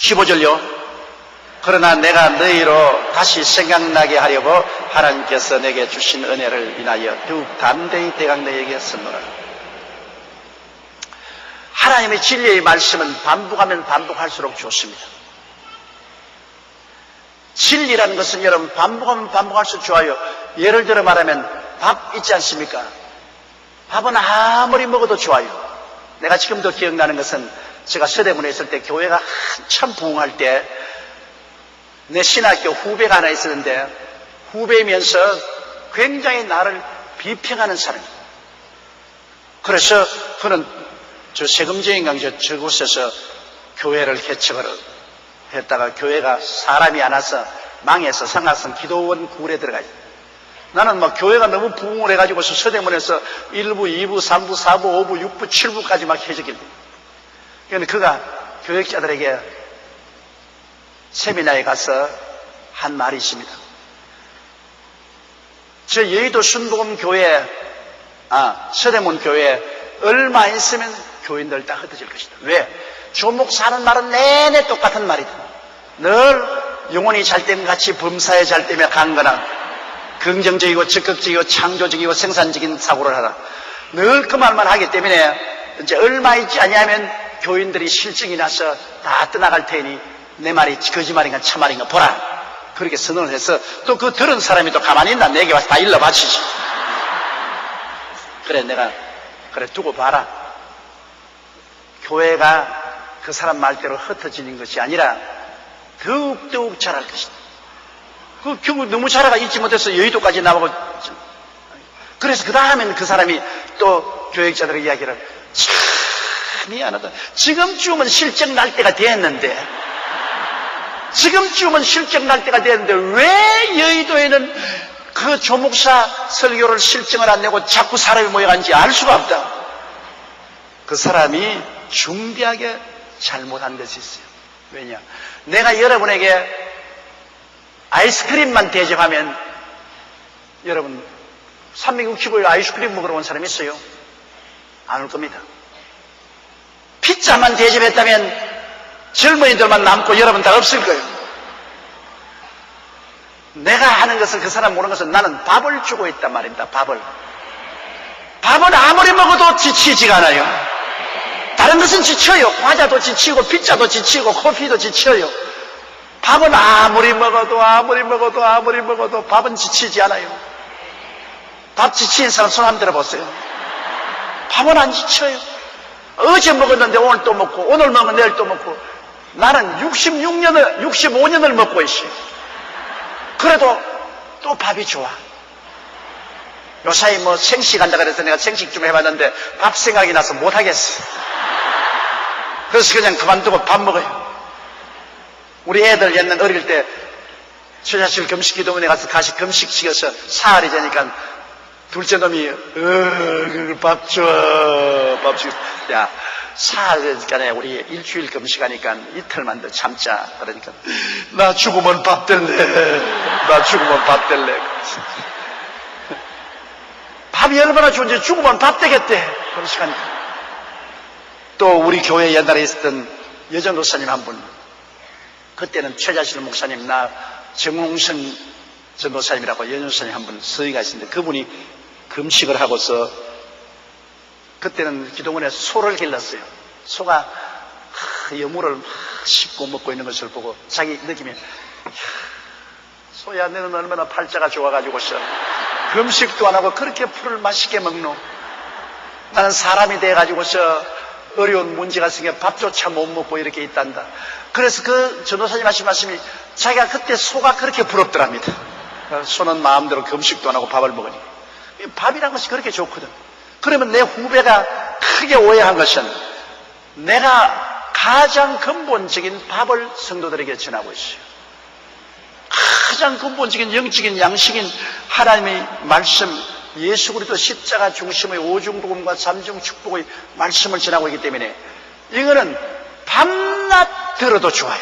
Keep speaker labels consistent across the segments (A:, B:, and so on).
A: 15절요. 그러나 내가 너희로 다시 생각나게 하려고 하나님께서 내게 주신 은혜를 인하여 더욱 담대히 대강 너희에게 선노라. 하나님의 진리의 말씀은 반복하면 반복할수록 좋습니다. 진리라는 것은 여러분 반복하면 반복할수록 좋아요. 예를 들어 말하면 밥 있지 않습니까? 밥은 아무리 먹어도 좋아요. 내가 지금도 기억나는 것은 제가 서대문에 있을 때 교회가 한참 부흥할 때 내 신학교 후배가 하나 있었는데 후배이면서 굉장히 나를 비평하는 사람이에요. 그래서 그는 저 세금제인 강저 저곳에서 교회를 개척을 했다가 교회가 사람이 안 와서 망해서 상하선 기도원 굴에 들어가요. 나는 막 교회가 너무 부흥을 해가지고서 서대문에서 1부, 2부, 3부, 4부, 5부, 6부, 7부까지 막 해적일 거예요. 그런데 그가 교역자들에게 세미나에 가서 한 말이 있습니다. 저 여의도 순복음 교회, 서대문 교회 얼마 있으면 교인들 다 흩어질 것이다. 왜? 조목사 하는 말은 내내 똑같은 말이다. 늘 영혼이 잘 때면 같이 범사에 잘 때면 강건한 긍정적이고 적극적이고 창조적이고 생산적인 사고를 하라. 늘 그 말만 하기 때문에 이제 얼마 있지 않냐면 교인들이 실증이 나서 다 떠나갈 테니 내 말이 거짓말인가 참말인가 보라. 그렇게 선언을 해서 또 그 들은 사람이 또 가만히 있나 내게 와서 다 일러 바치지. 그래 내가 그래 두고 봐라. 교회가 그 사람 말대로 흩어지는 것이 아니라 더욱더욱 자랄 것이다. 그 결국 너무 자라가 잊지 못해서 여의도까지 나오고 그래서 그 다음에는 그 사람이 또 교역자들의 이야기를 참 미안하다. 지금쯤은 실적 날 때가 됐는데 지금쯤은 실적 날 때가 됐는데 왜 여의도에는 그 조목사 설교를 실증을 안 내고 자꾸 사람이 모여간지 알 수가 없다. 그 사람이 중대하게 잘못한 것이 있어요. 왜냐? 내가 여러분에게 아이스크림만 대접하면 여러분 365일 아이스크림 먹으러 온 사람이 있어요? 안 올 겁니다. 피자만 대접했다면 젊은이들만 남고 여러분 다 없을 거예요. 내가 하는 것을 그 사람 모르는 것은 나는 밥을 주고 있단 말입니다. 밥은 아무리 먹어도 지치지가 않아요. 다른 것은 지쳐요. 과자도 지치고 피자도 지치고 커피도 지쳐요. 밥은 아무리 먹어도 밥은 지치지 않아요. 밥 지치는 사람 손 한번 들어보세요. 밥은 안 지쳐요. 어제 먹었는데 오늘 또 먹고 오늘 먹으면 내일 또 먹고 나는 65년을 먹고 있어요. 그래도 또 밥이 좋아. 요사이 뭐 생식 한다 그래서 내가 생식 좀 해봤는데 밥 생각이 나서 못하겠어. 그래서 그냥 그만두고 밥 먹어요. 우리 애들 옛날 어릴 때 처자실 금식 기도문에 가서 가시 금식 시켜서 사흘이 되니까 둘째 놈이 밥 줘. 야 사흘이니까 우리 일주일 금식하니까 이틀만 더 참자. 그러니까 나 죽으면 밥 될래. 밥이 얼마나 좋은지 죽으면 밥 되겠대. 금식하니까. 또 우리 교회 옛날에 있었던 여전도사님 한 분, 그때는 최자실 목사님, 나 정홍성 전도사님이라고 여전도사님 한 분 서희가 있었는데 그분이 금식을 하고서 그때는 기도원에서 소를 길렀어요. 소가 여물을 씹고 먹고 있는 것을 보고 자기 느낌이 소야 너는 얼마나 팔자가 좋아가지고서 금식도 안 하고 그렇게 풀을 맛있게 먹노. 나는 사람이 돼가지고서 어려운 문제가 생겨 밥조차 못 먹고 이렇게 있단다. 그래서 그 전도사님 하신 말씀이 자기가 그때 소가 그렇게 부럽더랍니다. 소는 마음대로 금식도 안 하고 밥을 먹으니 밥이란 것이 그렇게 좋거든. 그러면 내 후배가 크게 오해한 것은 내가 가장 근본적인 밥을 성도들에게 전하고 있어요. 가장 근본적인 영적인 양식인 하나님의 말씀, 예수 그리스도 십자가 중심의 오중복음과 삼중 축복의 말씀을 전하고 있기 때문에 이거는 밤낮 들어도 좋아요.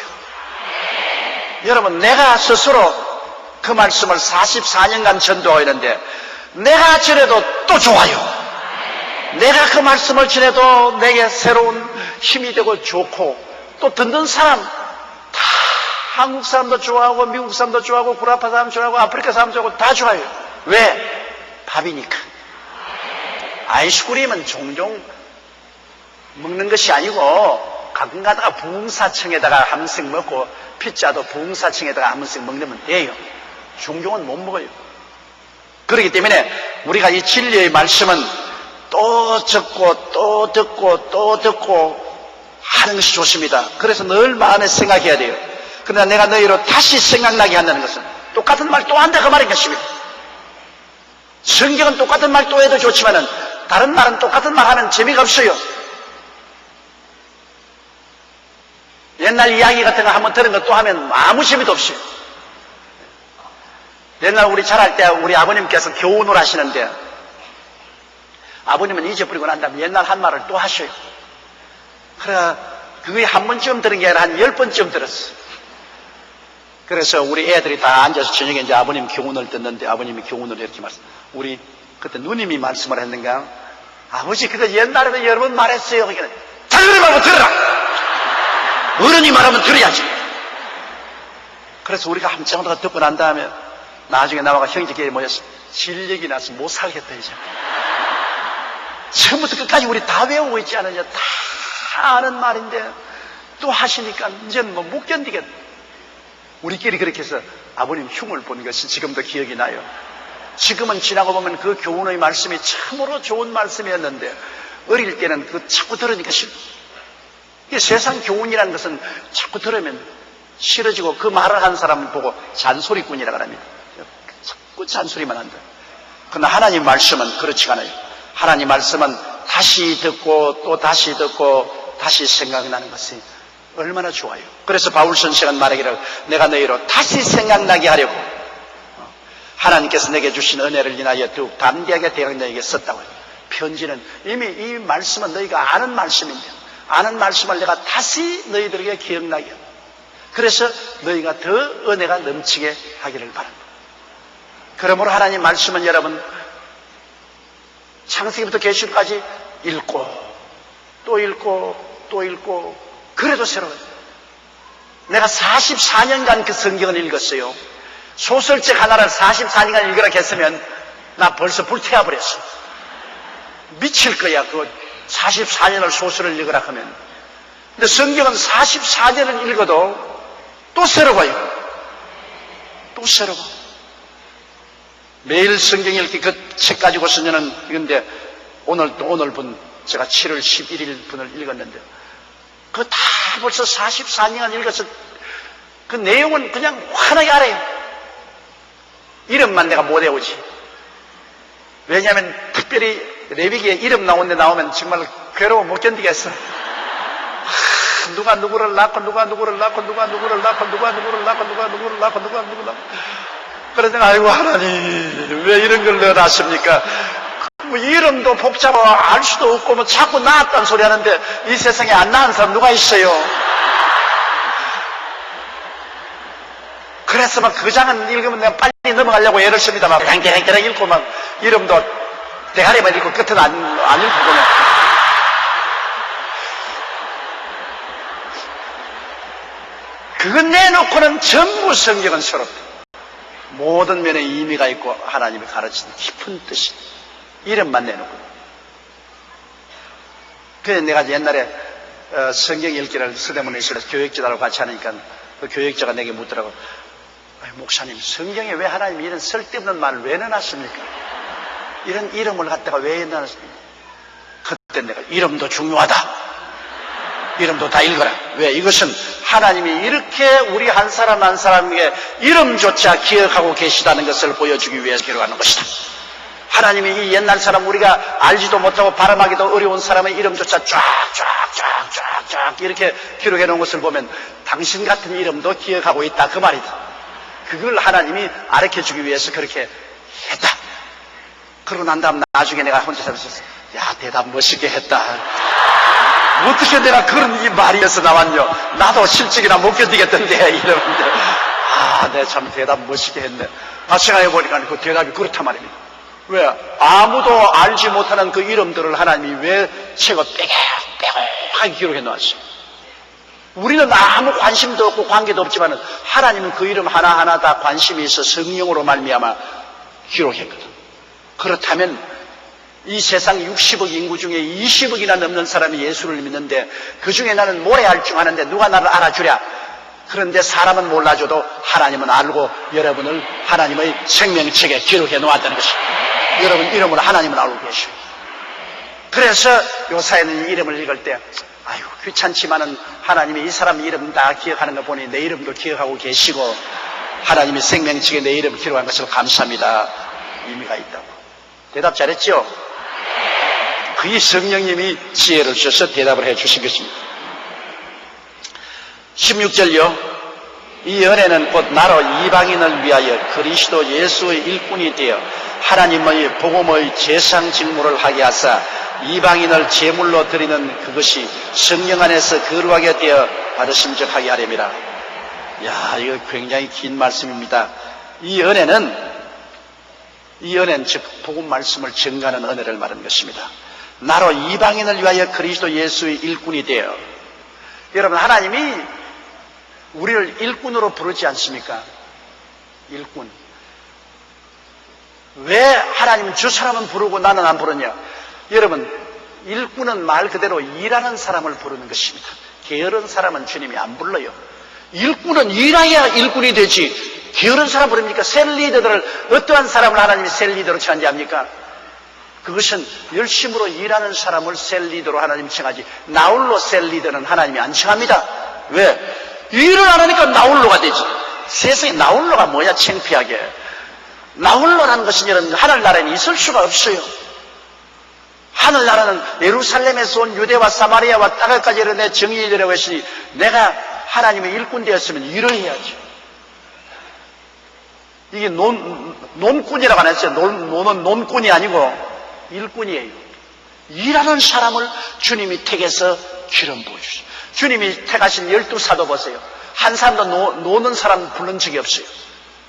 A: 여러분, 내가 스스로 그 말씀을 44년간 전도하고 있는데 내가 전해도 또 좋아요. 내가 그 말씀을 전해도 내게 새로운 힘이 되고 좋고 또 듣는 사람 다 한국 사람도 좋아하고 미국 사람도 좋아하고 구라파 사람 좋아하고 아프리카 사람 좋아하고 다 좋아해요. 왜? 밥이니까. 아이스크림은 종종 먹는 것이 아니고 가끔 가다가 부흥사청에다가 한 번씩 먹고 피자도 부흥사청에다가 한 번씩 먹으면 돼요. 종종은 못 먹어요. 그렇기 때문에 우리가 이 진리의 말씀은 또 적고 또 듣고 또 듣고 하는 것이 좋습니다. 그래서 늘 마음에 생각해야 돼요. 그러나 내가 너희로 다시 생각나게 한다는 것은 똑같은 말 또 한다 그 말인 것입니다. 성경은 똑같은 말 또 해도 좋지만은 다른 말은 똑같은 말 하면 재미가 없어요. 옛날 이야기 같은 거 한번 들은 거 또 하면 아무 재미도 없어요. 옛날 우리 자랄 때 우리 아버님께서 교훈을 하시는데 아버님은 잊어버리고 난 다음에 옛날 한 말을 또 하셔요. 그래, 그게 한 번쯤 들은 게 아니라 한 10번쯤 들었어. 그래서 우리 애들이 다 앉아서 저녁에 이제 아버님 교훈을 듣는데 아버님이 교훈을 이렇게 말씀. 우리 그때 누님이 말씀을 했는가? 아버지, 그거 옛날에도 여러 번 말했어요. 그러니까 자기를 말고 들어라! 어른이 말하면 들어야지. 그래서 우리가 한참 더 듣고 난 다음에 나중에 나와가 형제끼리 모여서 실력이 나서 못 살겠다, 이제. 처음부터 끝까지 우리 다 외우고 있지 않느냐. 다 아는 말인데 또 하시니까 이제는 뭐 못 견디겠다. 우리끼리 그렇게 해서 아버님 흉을 본 것이 지금도 기억이 나요. 지금은 지나고 보면 그 교훈의 말씀이 참으로 좋은 말씀이었는데 어릴 때는 그 자꾸 들으니까 싫어. 이게 세상 교훈이라는 것은 자꾸 들으면 싫어지고 그 말을 한 사람을 보고 잔소리꾼이라고 합니다. 자꾸 잔소리만 한다. 그러나 하나님 말씀은 그렇지 않아요. 하나님 말씀은 다시 듣고 또 다시 듣고 다시 생각나는 것이 얼마나 좋아요. 그래서 바울 선생은 말하기를 내가 너희로 다시 생각나게 하려고 하나님께서 내게 주신 은혜를 인하여 더욱 담대하게 대학 너에게 썼다고요. 편지는 이미 이 말씀은 너희가 아는 말씀인데 아는 말씀을 내가 다시 너희들에게 기억나게 합니다. 그래서 너희가 더 은혜가 넘치게 하기를 바랍니다. 그러므로 하나님 말씀은 여러분 창세기부터 계시록까지 읽고 또 읽고 또 읽고 그래도 새로워요. 내가 44년간 그 성경을 읽었어요. 소설책 하나를 44년간 읽으라 했으면 나 벌써 불태워버렸어. 미칠 거야. 그 44년을 소설을 읽으라 하면. 근데 성경은 44년을 읽어도 또 새로워요. 또 새로워. 매일 성경 읽기 그 책 가지고서 저는 이건데 오늘 분 제가 7월 11일 분을 읽었는데 그거 다 벌써 44년 읽어서 그 내용은 그냥 환하게 알아요. 이름만 내가 못 외우지. 왜냐하면 특별히 레위기에 이름 나오면 정말 괴로워 못 견디겠어. 누가 누구를 낳고 누가 누구를 낳고 누가 누구를 낳고 누가 누구를 낳고 누가 누구를 낳고 누가 누구를 낳고 그래서 내가 아이고 하나님 왜 이런 걸 넣어놨습니까? 뭐 이름도 복잡하고 알 수도 없고 뭐 자꾸 낳았다는 소리 하는데 이 세상에 안 낳은 사람 누가 있어요? 그래서 막 그 장은 읽으면 내가 빨리 넘어가려고 애를 씁니다. 막 땡땡땡 읽고 막 이름도 대가리만 읽고 끝은 안 읽고 그냥. 그거 내놓고는 전부 성경은 새롭다. 모든 면에 의미가 있고 하나님이 가르치는 깊은 뜻이 이름만 내놓고. 그래서 내가 옛날에 성경 읽기를 서대문에 있어서 교역자들하고 같이 하니까 그 교역자가 내게 묻더라고. 목사님 성경에 왜 하나님이 이런 쓸데없는 말을 왜 넣어놨습니까? 이런 이름을 갖다가 왜 넣어놨습니까? 그때 내가 이름도 중요하다. 이름도 다 읽어라. 왜? 이것은 하나님이 이렇게 우리 한 사람 한 사람에게 이름조차 기억하고 계시다는 것을 보여주기 위해서 기록하는 것이다. 하나님이 이 옛날 사람 우리가 알지도 못하고 발음하기도 어려운 사람의 이름조차 쫙쫙쫙쫙쫙 이렇게 기록해 놓은 것을 보면 당신 같은 이름도 기억하고 있다 그 말이다. 그걸 하나님이 가르쳐주기 위해서 그렇게 했다. 그러고 난 다음 나중에 내가 혼자 생각했어. 야 대답 멋있게 했다. 어떻게 내가 그런 이 말이어서 나왔냐. 나도 실직이나 못 견디겠던데 이러는데 내가 참 대답 멋있게 했네. 생각해보니까 그 대답이 그렇단 말입니다. 왜? 아무도 알지 못하는 그 이름들을 하나님이 왜 책을 빼곡하게 기록해 놓았어요. 우리는 아무 관심도 없고 관계도 없지만 하나님은 그 이름 하나하나 다 관심이 있어 성령으로 말미암아 기록했거든. 그렇다면 이 세상 60억 인구 중에 20억이나 넘는 사람이 예수를 믿는데 그 중에 나는 모래알 중 하나인데 누가 나를 알아주랴? 그런데 사람은 몰라줘도 하나님은 알고 여러분을 하나님의 생명책에 기록해 놓았다는 것입니다. 여러분 이름을 하나님은 알고 계시고, 그래서 요사에는 이 이름을 읽을 때 아유 귀찮지만은 하나님이 이 사람 이름 다 기억하는 거 보니 내 이름도 기억하고 계시고 하나님이 생명책에 내 이름 기록한 것을 감사합니다. 의미가 있다고. 대답 잘했죠? 그의 성령님이 지혜를 주셔서 대답을 해 주신 것입니다. 16절요. 이 은혜는 곧 나로 이방인을 위하여 그리스도 예수의 일꾼이 되어 하나님의 복음의 제상 직무를 하게 하사 이방인을 제물로 드리는 그것이 성령 안에서 거룩하게 되어 받으심적하게 하렵니다. 야, 이거 굉장히 긴 말씀입니다. 이 은혜는 즉 복음 말씀을 증가하는 은혜를 말하는 것입니다. 나로 이방인을 위하여 그리스도 예수의 일꾼이 되어. 여러분 하나님이 우리를 일꾼으로 부르지 않습니까? 일꾼. 왜 하나님은 저 사람은 부르고 나는 안 부르냐? 여러분 일꾼은 말 그대로 일하는 사람을 부르는 것입니다. 게으른 사람은 주님이 안 불러요. 일꾼은 일해야 일꾼이 되지. 게으른 사람 부릅니까? 셀리더들을 어떠한 사람을 하나님이 셀리더로称지 합니까? 그것은 열심으로 일하는 사람을 셀리더로 하나님이 칭하지 나홀로 셀리더는 하나님이 안 칭합니다. 왜? 일을 안 하니까 나홀로가 되지. 세상에 나홀로가 뭐냐 창피하게. 나홀로라는 것은 여러분 하늘나라에는 있을 수가 없어요. 하늘나라는 예루살렘에서 온 유대와 사마리아와 땅까지 내 정의되라고 했으니 내가 하나님의 일꾼 되었으면 일을 해야지. 이게 논꾼이라고 안 했어요. 논은 논꾼이 아니고 일꾼이에요. 일하는 사람을 주님이 택해서 기름 부어주세요. 주님이 택하신 12사도 보세요. 한 사람도 노는 사람 부른 적이 없어요.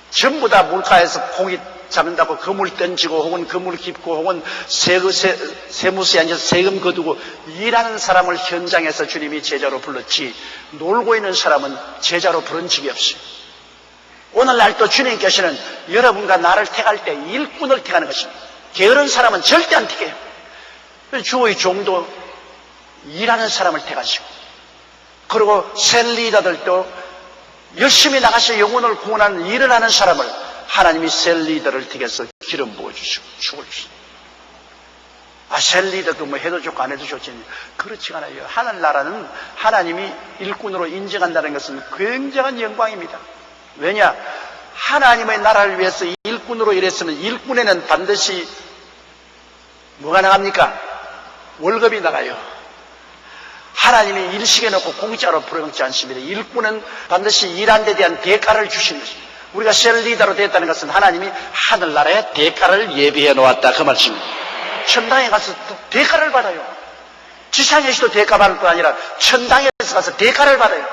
A: 전부 다 물가에서 고기 잡는다고 그물 던지고 혹은 그물 깁고 혹은 세무서에 앉아서 세금 거두고 일하는 사람을 현장에서 주님이 제자로 불렀지 놀고 있는 사람은 제자로 부른 적이 없어요. 오늘날 또 주님께서는 여러분과 나를 택할 때 일꾼을 택하는 것입니다. 게으른 사람은 절대 안 택해요. 주의 종도 일하는 사람을 택하시고, 그리고 셀리더들도 열심히 나가서 영혼을 구원하는 일을 하는 사람을 하나님이 셀리더를 택해서 기름 부어주시고 죽을 주시고. 셀리더도 뭐 해도 좋고 안 해도 좋지. 그렇지 않아요. 하늘나라는 하나님이 일꾼으로 인정한다는 것은 굉장한 영광입니다. 왜냐? 하나님의 나라를 위해서 일꾼으로 일했으면 일꾼에는 반드시 뭐가 나갑니까? 월급이 나가요. 하나님이 일시켜놓고 공짜로 부르지 않습니다. 일꾼은 반드시 일한 데 대한 대가를 주시는 것입니다. 우리가 셀리더로 됐다는 것은 하나님이 하늘나라에 대가를 예비해 놓았다 그 말씀입니다. 천당에 가서 대가를 받아요. 지상에서도 대가 받을 뿐 아니라 천당에서 가서 대가를 받아요.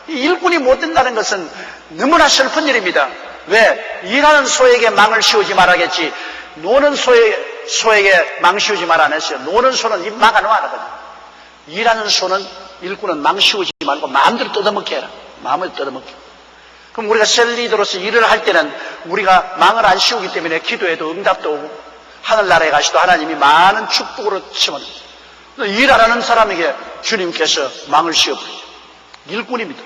A: 이 일꾼이 못 된다는 것은 너무나 슬픈 일입니다. 왜? 일하는 소에게 망을 씌우지 말아야겠지. 노는 소에게 망 씌우지 말아 안 했어요. 노는 소는 입 막아놓아 하거든요. 일하는 소는 일꾼은 망 씌우지 말고 마음대로 뜯어먹게 해라. 마음을 뜯어먹게. 그럼 우리가 셀리더로서 일을 할 때는 우리가 망을 안 씌우기 때문에 기도해도 응답도 오고 하늘나라에 가시도 하나님이 많은 축복으로 채워놓습니다. 일 안 하는 사람에게 주님께서 망을 씌워버리죠. 일꾼입니다.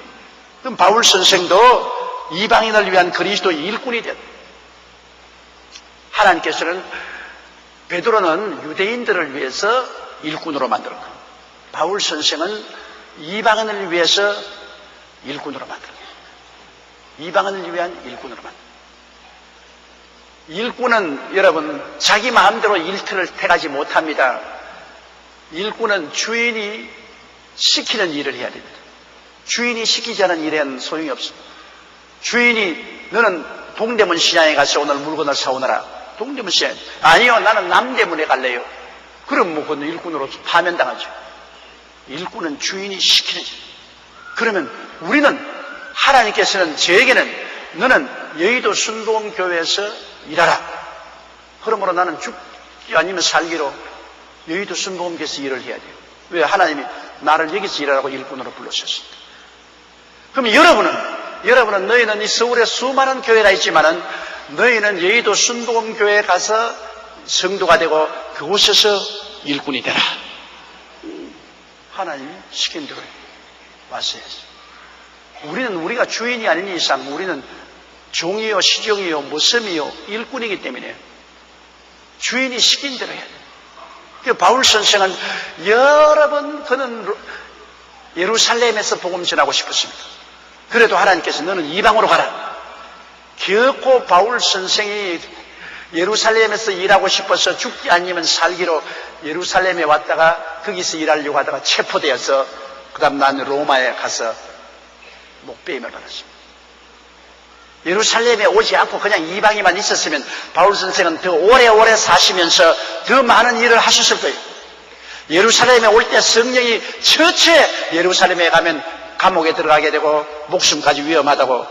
A: 그럼 바울 선생도 이방인을 위한 그리스도의 일꾼이 됐다. 하나님께서는 베드로는 유대인들을 위해서 일꾼으로 만들었고 바울 선생은 이방인을 위해서 일꾼으로 만들었고 이방인을 위한 일꾼으로 만들었고 일꾼은 여러분 자기 마음대로 일터를 택하지 못합니다. 일꾼은 주인이 시키는 일을 해야 됩니다. 주인이 시키지 않은 일에는 소용이 없습니다. 주인이 너는 동대문 시장에 가서 오늘 물건을 사오너라. 동대문 시장. 아니요, 나는 남대문에 갈래요. 그럼 뭐 그건 일꾼으로 파면당하죠. 일꾼은 주인이 시키는 일. 그러면 우리는 하나님께서는 저에게는 너는 여의도 순복음교회에서 일하라. 그러므로 나는 죽기 아니면 살기로 여의도 순복음교회에서 일을 해야 돼요. 왜? 하나님이 나를 여기서 일하라고 일꾼으로 불러주셨습니다. 그럼 여러분은 너희는 이 서울에 수많은 교회가 있지만은 너희는 여의도 순복음교회에 가서 성도가 되고 그곳에서 일꾼이 되라. 하나님이 시킨 대로 왔어야지. 우리가 주인이 아닌 이상 우리는 종이요, 시종이요, 모섬이요, 일꾼이기 때문에 주인이 시킨 대로 해야 돼요. 그 바울 선생은 여러 번 그는 예루살렘에서 복음 전하고 싶었습니다. 그래도 하나님께서 너는 이방으로 가라. 결코 바울 선생이 예루살렘에서 일하고 싶어서 죽지 아니면 살기로 예루살렘에 왔다가 거기서 일하려고 하다가 체포되어서 그 다음 난 로마에 가서 목배임을 받았습니다. 예루살렘에 오지 않고 그냥 이방에만 있었으면 바울 선생은 더 오래오래 사시면서 더 많은 일을 하셨을 거예요. 예루살렘에 올 때 성령이 처체 예루살렘에 가면 감옥에 들어가게 되고 목숨까지 위험하다고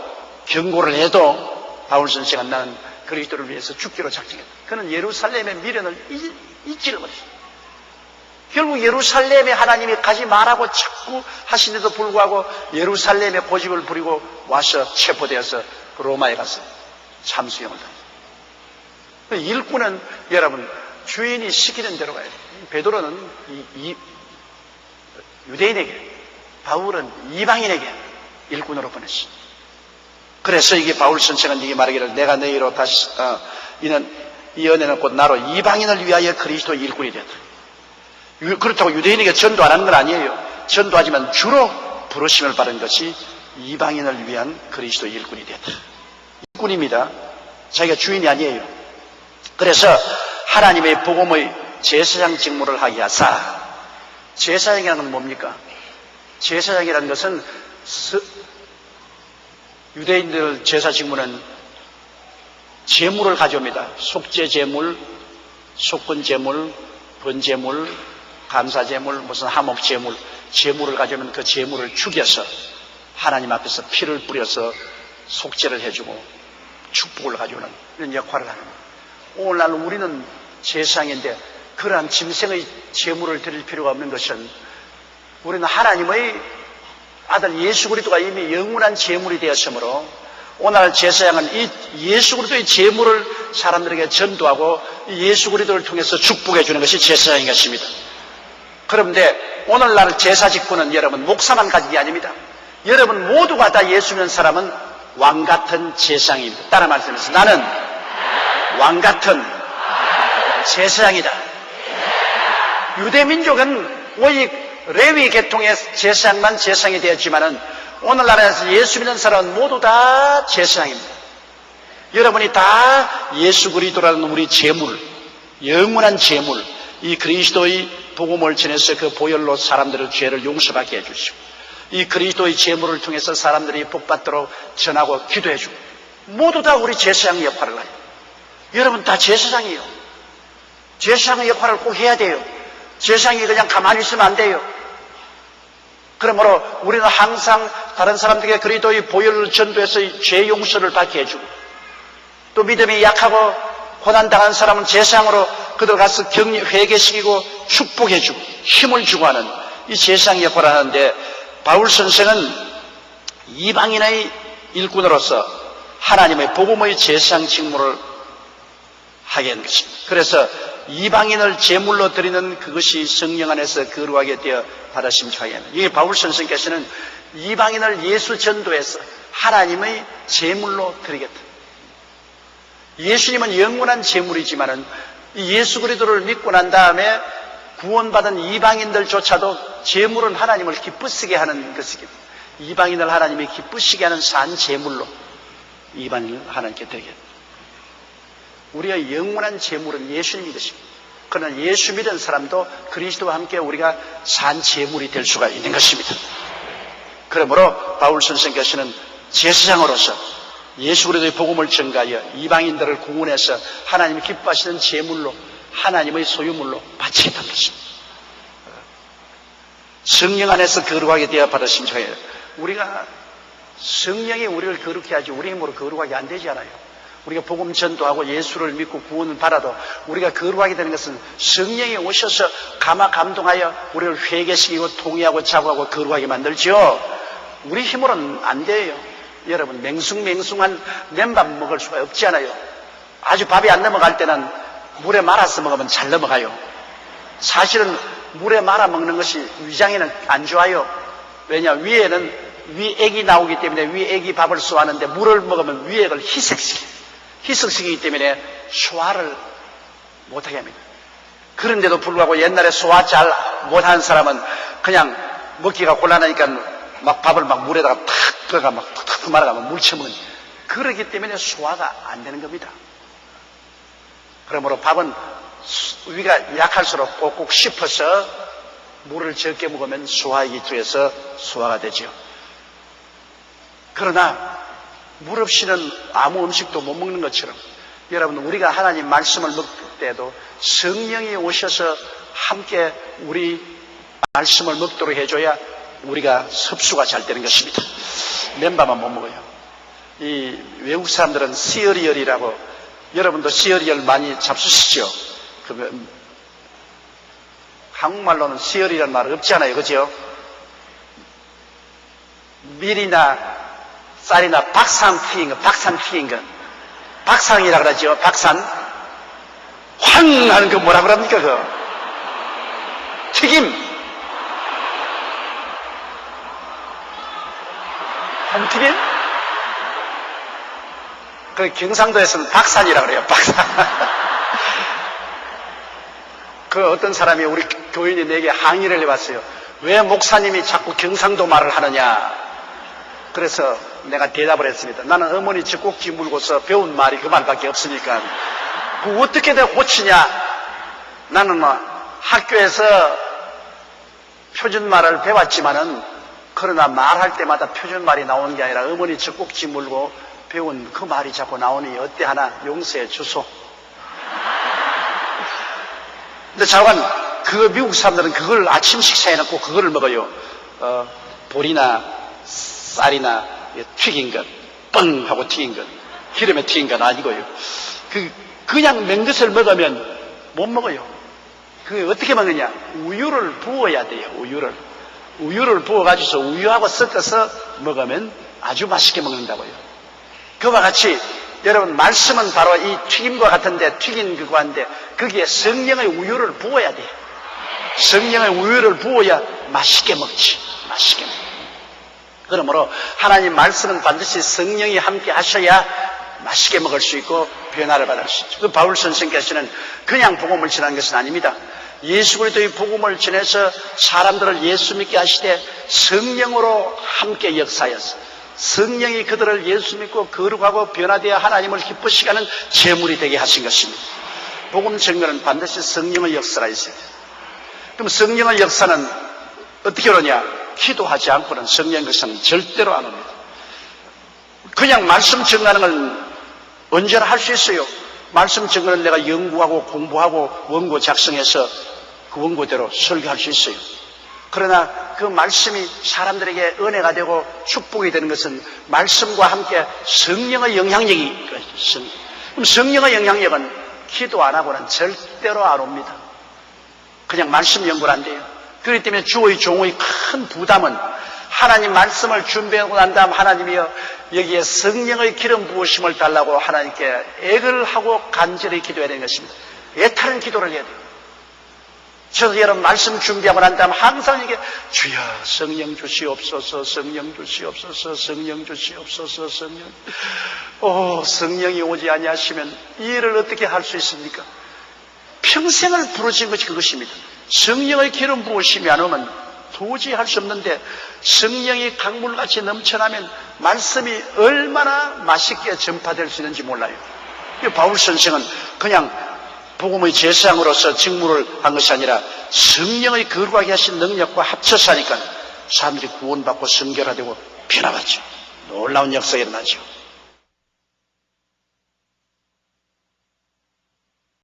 A: 경고를 해도 바울 선생은 나는 그리스도를 위해서 죽기로 작정했다. 그는 예루살렘의 미련을 잊지를 못했어요. 결국 예루살렘에 하나님이 가지 말라고 자꾸 하시는데도 불구하고 예루살렘에 고집을 부리고 와서 체포되어서 로마에 가서 참수형을 당했어요. 일꾼은 여러분 주인이 시키는 대로 가야 돼요. 베드로는 유대인에게, 바울은 이방인에게 일꾼으로 보냈어요. 그래서 이게 바울 선생은 이게 말하기를 내가 너희로 다시 이 은혜는 곧 나로 이방인을 위하여 그리스도 일꾼이 되었다. 그렇다고 유대인에게 전도 안 하는 건 아니에요. 전도하지만 주로 부르심을 받은 것이 이방인을 위한 그리스도 일꾼이 되었다. 일꾼입니다. 자기가 주인이 아니에요. 그래서 하나님의 복음의 제사장 직무를 하게 하사. 제사장이라는 건 뭡니까? 제사장이라는 것은 유대인들 제사 직무는 제물을 가져옵니다. 속죄 제물, 속건 제물, 번제물, 감사 제물, 무슨 함업 제물, 제물을 가져오면 그 제물을 죽여서 하나님 앞에서 피를 뿌려서 속죄를 해주고 축복을 가져오는 이런 역할을 하는 거예요. 오늘날 우리는 제사장인데 그러한 짐승의 제물을 드릴 필요가 없는 것은 우리는 하나님의 아들 예수 그리스도가 이미 영원한 제물이 되었으므로 오늘 제사장은 이 예수 그리스도의 제물을 사람들에게 전도하고 예수 그리스도를 통해서 축복해 주는 것이 제사장인 것입니다. 그런데 오늘날 제사 직분은 여러분 목사만 가진 게 아닙니다. 여러분 모두가 다 예수 믿는 사람은 왕 같은 제사장입니다. 따라 말씀해서 나는 왕 같은 제사장이다. 유대민족은 오직 레위 계통의 제사장만 제사장이 되었지만은 오늘날에서 예수 믿는 사람은 모두 다 제사장입니다. 여러분이 다 예수 그리스도라는 우리 제물, 영원한 제물, 이 그리스도의 복음을 전해서 그 보혈로 사람들의 죄를 용서받게 해주시고 이 그리스도의 제물을 통해서 사람들이 복받도록 전하고 기도해주고 모두 다 우리 제사장 역할을 해요. 여러분 다 제사장이에요. 제사장의 역할을 꼭 해야 돼요. 제사장이 그냥 가만히 있으면 안 돼요. 그러므로 우리는 항상 다른 사람들에게 그리스도의 보혈을 전도해서 죄 용서를 받게 해주고 또 믿음이 약하고 고난당한 사람은 제사장으로 그들 가서 회개시키고 축복해주고 힘을 주고 하는 이 제사장 역할을 하는데 바울 선생은 이방인의 일꾼으로서 하나님의 복음의 제사장 직무를 하게 한 것입니다. 그래서 이방인을 제물로 드리는 그것이 성령 안에서 거룩하게 되어 받으심 좋아합니다. 이게 바울 선생께서는 이방인을 예수 전도해서 하나님의 제물로 드리겠다. 예수님은 영원한 제물이지만은 예수 그리스도를 믿고 난 다음에 구원받은 이방인들조차도 제물은 하나님을 기쁘시게 하는 것이기도 이방인을 하나님이 기쁘시게 하는 산 제물로 이방인을 하나님께 드리겠다. 우리의 영원한 제물은 예수님이 것입니다. 그러나 예수 믿은 사람도 그리스도와 함께 우리가 산 제물이 될 수가 있는 것입니다. 그러므로 바울 선생께서는 제사장으로서 예수 그리스도의 복음을 전가하여 이방인들을 구원해서 하나님이 기뻐하시는 제물로 하나님의 소유물로 바치겠다는 것입니다. 성령 안에서 거룩하게 되어 받으시면 좋아요. 우리가 성령이 우리를 거룩해 하지 우리 힘으로 거룩하게 안 되지 않아요. 우리가 복음 전도하고 예수를 믿고 구원을 받아도 우리가 거룩하게 되는 것은 성령이 오셔서 감화 감동하여 우리를 회개시키고 통회하고 자고하고 거룩하게 만들죠. 우리 힘으로는 안 돼요. 여러분, 맹숭맹숭한 맨밥 먹을 수가 없잖아요. 아주 밥이 안 넘어갈 때는 물에 말아서 먹으면 잘 넘어가요. 사실은 물에 말아 먹는 것이 위장에는 안 좋아요. 왜냐, 위에는 위액이 나오기 때문에 위액이 밥을 소화하는데 물을 먹으면 위액을 희석시키기 때문에 소화를 못하게 합니다. 그런데도 불구하고 옛날에 소화 잘 못하는 사람은 그냥 먹기가 곤란하니까 막 밥을 막 물에다가 탁 들어가 막 툭툭 말아가면 물 처먹는, 그러기 때문에 소화가 안 되는 겁니다. 그러므로 밥은 위가 약할수록 꼭꼭 씹어서 물을 적게 먹으면 소화액이 tuy어서 소화가 되죠. 그러나 물 없이는 아무 음식도 못 먹는 것처럼 여러분, 우리가 하나님 말씀을 먹을 때도 성령이 오셔서 함께 우리 말씀을 먹도록 해줘야 우리가 섭수가 잘 되는 것입니다. 맨밥만 못 먹어요. 이 외국 사람들은 시어리얼이라고, 여러분도 시어리얼 많이 잡수시죠? 한국말로는 시어리라는 말 없잖아요. 그죠? 밀이나 쌀이나 박산 튀긴 거. 박상이라 그러죠. 박산. 황 하는 거 뭐라 그럽니까? 그거. 튀김. 홍튀김? 그 경상도에서는 박산이라 그래요. 박산. 그 어떤 사람이 우리 교인이 내게 항의를 해봤어요. 왜 목사님이 자꾸 경상도 말을 하느냐? 그래서 내가 대답을 했습니다. 나는 어머니 젖꼭지 물고서 배운 말이 그 말밖에 없으니까. 그 어떻게 내가 고치냐? 나는 학교에서 표준말을 배웠지만은, 그러나 말할 때마다 표준말이 나오는 게 아니라 어머니 젖꼭지 물고 배운 그 말이 자꾸 나오니 어때 하나 용서해 주소. 근데 자관, 그 미국 사람들은 그걸 아침 식사에 넣고 그거를 먹어요. 보리나 쌀이나 튀긴 것, 뻥 하고 튀긴 것, 기름에 튀긴 건 아니고요. 그냥 맹것을 먹으면 못 먹어요. 그게 어떻게 먹느냐? 우유를 부어야 돼요. 우유를 부어가지고서 우유하고 섞어서 먹으면 아주 맛있게 먹는다고요. 그와 같이 여러분, 말씀은 바로 이 튀김과 같은데, 튀긴 그거인데 거기에 성령의 우유를 부어야 돼요. 성령의 우유를 부어야 맛있게 먹지. 맛있게 먹지. 그러므로 하나님 말씀은 반드시 성령이 함께 하셔야 맛있게 먹을 수 있고 변화를 받을 수 있죠. 그 바울 선생께서는 그냥 복음을 전하는 것은 아닙니다. 예수 그리스도의 복음을 전해서 사람들을 예수 믿게 하시되 성령으로 함께 역사하여서 성령이 그들을 예수 믿고 거룩하고 변화되어 하나님을 기쁘시게 하는 제물이 되게 하신 것입니다. 복음 증거는 반드시 성령의 역사가 있어야 돼요. 그럼 성령의 역사는 어떻게 오느냐? 기도하지 않고는 성령의 역사는 절대로 안 옵니다. 그냥 말씀 증거하는 건 언제나 할 수 있어요. 말씀 증거는 내가 연구하고 공부하고 원고 작성해서 그 원고대로 설교할 수 있어요. 그러나 그 말씀이 사람들에게 은혜가 되고 축복이 되는 것은 말씀과 함께 성령의 영향력이 있습니다. 그럼 성령의 영향력은 기도 안 하고는 절대로 안 옵니다. 그냥 말씀 연구는 안 돼요. 그렇기 때문에 주의 종의 큰 부담은 하나님 말씀을 준비하고 난 다음 하나님이여 여기에 성령의 기름 부으심을 달라고 하나님께 애를 하고 간절히 기도해야 되는 것입니다. 애타는 기도를 해야 돼요. 저도 여러분 말씀 준비하고 난 다음 항상 이게 주여 성령 주시옵소서, 성령 주시옵소서, 성령 주시옵소서, 성령이 오지 아니하시면 이 일을 어떻게 할 수 있습니까? 평생을 부르신 것이 그것입니다. 성령의 기름 부으심이 안 오면 도저히 할 수 없는데 성령이 강물같이 넘쳐나면 말씀이 얼마나 맛있게 전파될 수 있는지 몰라요. 바울 선생은 그냥 복음의 제사장으로서 직무를 한 것이 아니라 성령의 거룩하게 하신 능력과 합쳐서 하니까 사람들이 구원받고 성결화되고 변화받죠. 놀라운 역사가 일어나죠.